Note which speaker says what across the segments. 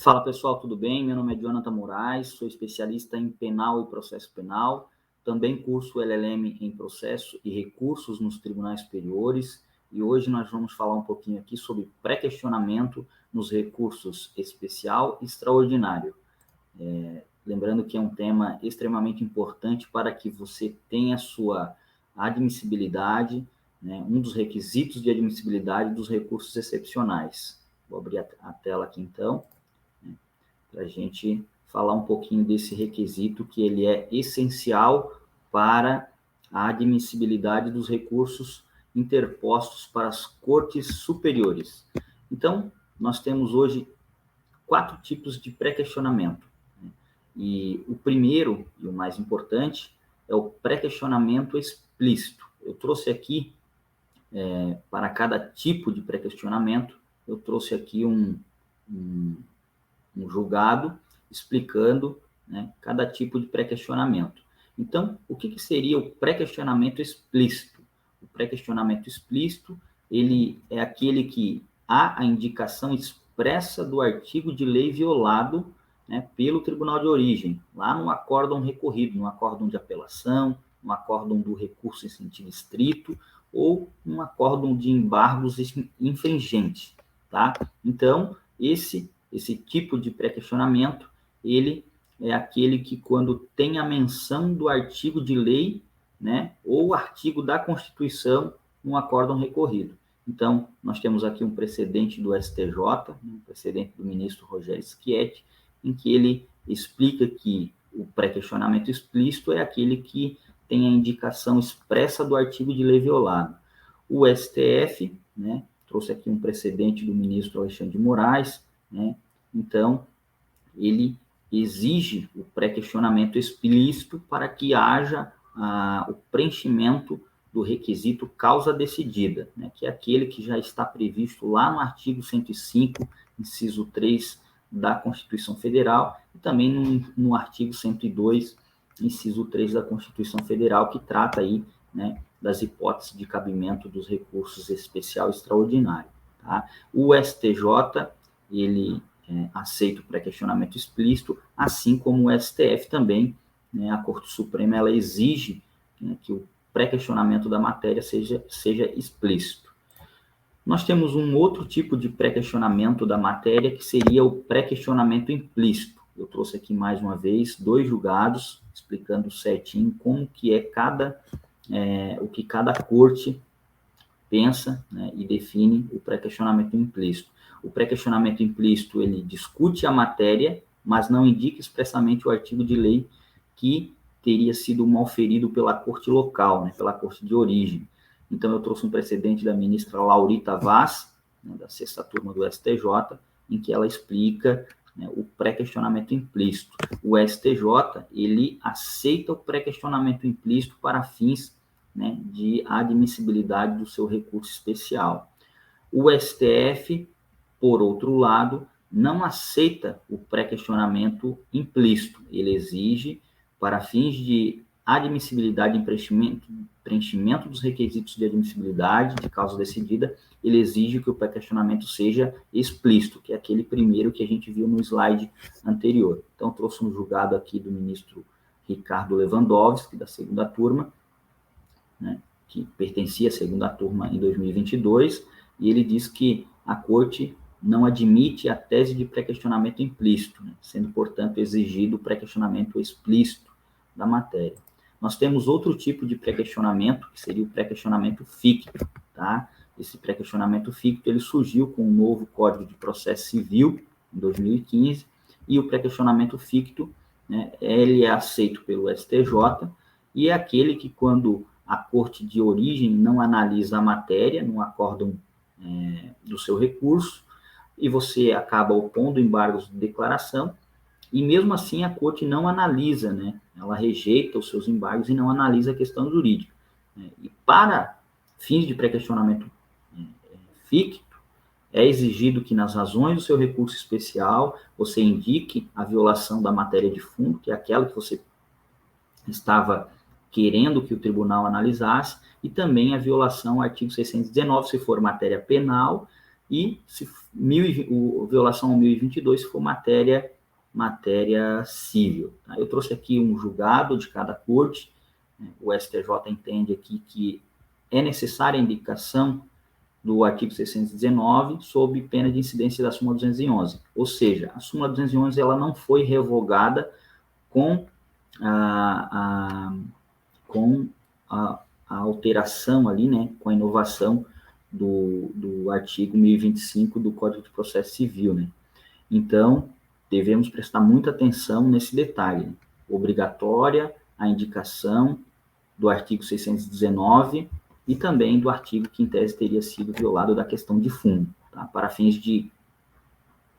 Speaker 1: Fala pessoal, tudo bem? Meu nome é Jonathan Moraes, sou especialista em penal e processo penal, também curso LLM em processo e recursos nos tribunais superiores, e hoje nós vamos falar um pouquinho aqui sobre pré-questionamento nos recursos especial e extraordinário. Lembrando que é um tema extremamente importante para que você tenha sua admissibilidade, né, um dos requisitos de admissibilidade dos recursos excepcionais. Vou abrir a tela aqui então, para a gente falar um pouquinho desse requisito que ele é essencial para a admissibilidade dos recursos interpostos para as cortes superiores. Então, nós temos hoje 4 tipos de pré-questionamento. E o primeiro, e o mais importante, é o pré-questionamento explícito. Eu trouxe aqui, para cada tipo de pré-questionamento, eu trouxe aqui um julgado explicando, né, cada tipo de pré-questionamento. Então, o que seria o pré-questionamento explícito? O pré-questionamento explícito, ele é aquele que há a indicação expressa do artigo de lei violado, né, pelo tribunal de origem, lá no acórdão recorrido, no acórdão de apelação, no acórdão do recurso em sentido estrito, ou no acórdão de embargos infringentes, tá? Então, esse tipo de pré-questionamento, ele é aquele que, quando tem a menção do artigo de lei, né, ou artigo da Constituição no acórdão recorrido. Então, nós temos aqui um precedente do STJ, um precedente do ministro Rogério Schietti, em que ele explica que o pré-questionamento explícito é aquele que tem a indicação expressa do artigo de lei violado. O STF, né, trouxe aqui um precedente do ministro Alexandre de Moraes, né, então ele exige o pré-questionamento explícito para que haja o preenchimento do requisito causa decidida, né, que é aquele que já está previsto lá no artigo 105, inciso 3 da Constituição Federal, e também no artigo 102, inciso 3 da Constituição Federal, que trata aí, né, das hipóteses de cabimento dos recursos especial e extraordinário. Tá? O STJ, ele aceita o pré-questionamento explícito, assim como o STF também, né, a Corte Suprema, ela exige, né, que o pré-questionamento da matéria seja explícito. Nós temos um outro tipo de pré-questionamento da matéria, que seria o pré-questionamento implícito. Eu trouxe aqui mais uma vez 2 julgados, explicando certinho como que é o que cada corte pensa, né, e define o pré-questionamento implícito. O pré-questionamento implícito, ele discute a matéria, mas não indica expressamente o artigo de lei que teria sido malferido pela corte local, né, pela corte de origem. Então, eu trouxe um precedente da ministra Laurita Vaz, né, da 6ª turma do STJ, em que ela explica, né, o pré-questionamento implícito. O STJ, ele aceita o pré-questionamento implícito para fins, né, de admissibilidade do seu recurso especial. O STF, por outro lado, não aceita o pré-questionamento implícito. Ele exige, para fins de admissibilidade e preenchimento dos requisitos de admissibilidade de causa decidida, ele exige que o pré-questionamento seja explícito, que é aquele primeiro que a gente viu no slide anterior. Então, trouxe um julgado aqui do ministro Ricardo Lewandowski, da 2ª turma, né, que pertencia à 2ª turma em 2022, e ele diz que a Corte não admite a tese de pré-questionamento implícito, né, sendo, portanto, exigido o pré-questionamento explícito da matéria. Nós temos outro tipo de pré-questionamento, que seria o pré-questionamento ficto, tá? Esse pré-questionamento ficto, ele surgiu com o novo Código de Processo Civil, em 2015, e o pré-questionamento ficto, né, ele é aceito pelo STJ, e é aquele que, quando a corte de origem não analisa a matéria no acórdão do seu recurso, e você acaba opondo embargos de declaração, e mesmo assim a corte não analisa, né? Ela rejeita os seus embargos e não analisa a questão jurídica. Né? E para fins de pré-questionamento ficto, é exigido que nas razões do seu recurso especial você indique a violação da matéria de fundo, que é aquela que você estava querendo que o tribunal analisasse, e também a violação ao artigo 619, se for matéria penal, e violação ao 1022 se for matéria civil. Tá? Eu trouxe aqui um julgado de cada corte. O STJ entende aqui que é necessária a indicação do artigo 619 sob pena de incidência da súmula 211. Ou seja, a súmula 211 ela não foi revogada com a alteração ali, né, com a inovação do artigo 1025 do Código de Processo Civil, né? Então, devemos prestar muita atenção nesse detalhe. Né? Obrigatória a indicação do artigo 619 e também do artigo que, em tese, teria sido violado da questão de fundo, tá? Para fins de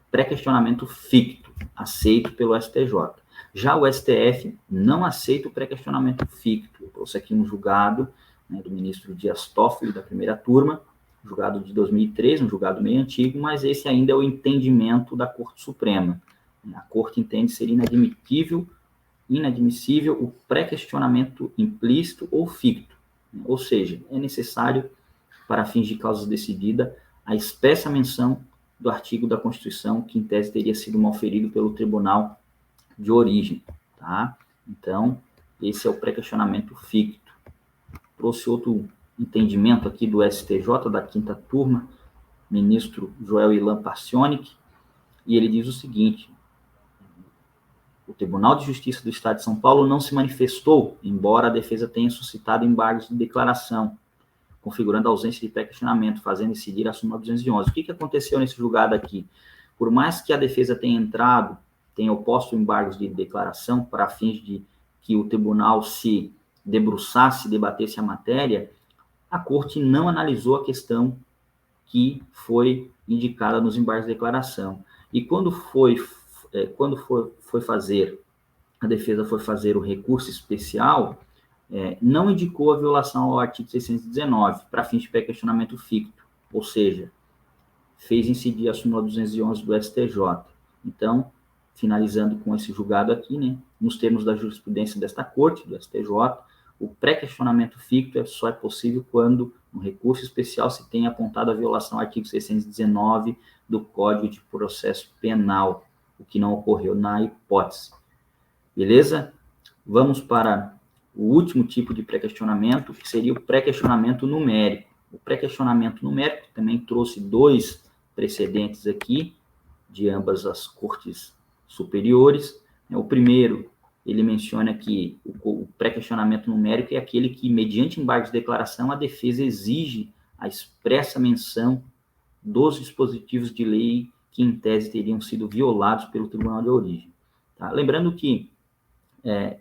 Speaker 1: pré-questionamento ficto, aceito pelo STJ. Já o STF não aceita o pré-questionamento ficto. Eu trouxe aqui um julgado, né, do ministro Dias Toffoli, da primeira turma, julgado de 2003, um julgado meio antigo, mas esse ainda é o entendimento da Corte Suprema. A Corte entende ser inadmissível o pré-questionamento implícito ou ficto. Ou seja, é necessário, para fins de causa decidida, a expressa menção do artigo da Constituição que, em tese, teria sido malferido pelo tribunal de origem. Tá? Então, esse é o pré-questionamento ficto. Trouxe outro entendimento aqui do STJ, da quinta turma, ministro Joel Ilan Parcionic, e ele diz o seguinte: o Tribunal de Justiça do Estado de São Paulo não se manifestou, embora a defesa tenha suscitado embargos de declaração, configurando a ausência de pré-questionamento, fazendo incidir a súmula 211. O que aconteceu nesse julgado aqui? Por mais que a defesa tenha oposto embargos de declaração para fins de que o tribunal se debruçasse, debatesse a matéria, a Corte não analisou a questão que foi indicada nos embargos de declaração. E quando a defesa foi fazer o recurso especial, não indicou a violação ao artigo 619 para fins de pré-questionamento ficto, ou seja, fez incidir a súmula 211 do STJ. Então, finalizando com esse julgado aqui, né, nos termos da jurisprudência desta Corte, do STJ, o pré-questionamento ficto só é possível quando, no recurso especial, se tenha apontado a violação ao artigo 619 do Código de Processo Penal, o que não ocorreu na hipótese. Beleza? Vamos para o último tipo de pré-questionamento, que seria o pré-questionamento numérico. O pré-questionamento numérico também trouxe 2 precedentes aqui, de ambas as cortes superiores. O primeiro, ele menciona que o pré-questionamento numérico é aquele que, mediante embargos de declaração, a defesa exige a expressa menção dos dispositivos de lei que, em tese, teriam sido violados pelo tribunal de origem. Tá? Lembrando que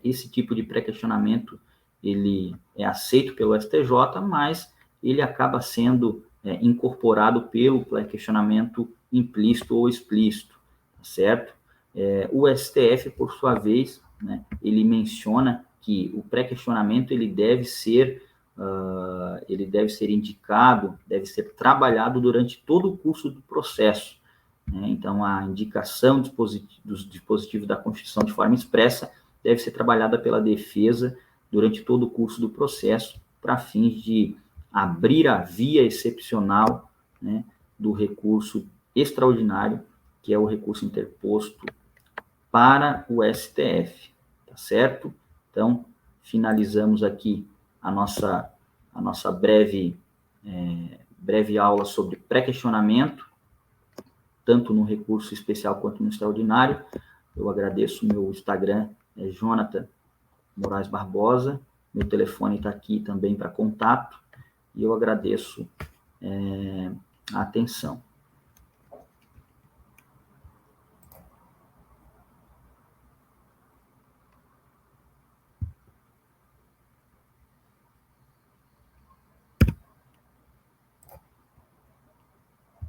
Speaker 1: esse tipo de pré-questionamento ele é aceito pelo STJ, mas ele acaba sendo incorporado pelo pré-questionamento implícito ou explícito, certo? O STF, por sua vez, né, ele menciona que o pré-questionamento ele deve ser indicado, deve ser trabalhado durante todo o curso do processo. Né? Então, a indicação dos dispositivos da Constituição de forma expressa deve ser trabalhada pela defesa durante todo o curso do processo, para fins de abrir a via excepcional, né, do recurso extraordinário, que é o recurso interposto para o STF, tá certo? Então, finalizamos aqui a nossa breve aula sobre pré-questionamento, tanto no recurso especial quanto no extraordinário. Eu agradeço. Meu Instagram é Jonathan Moraes Barbosa, meu telefone está aqui também para contato, e eu agradeço a atenção.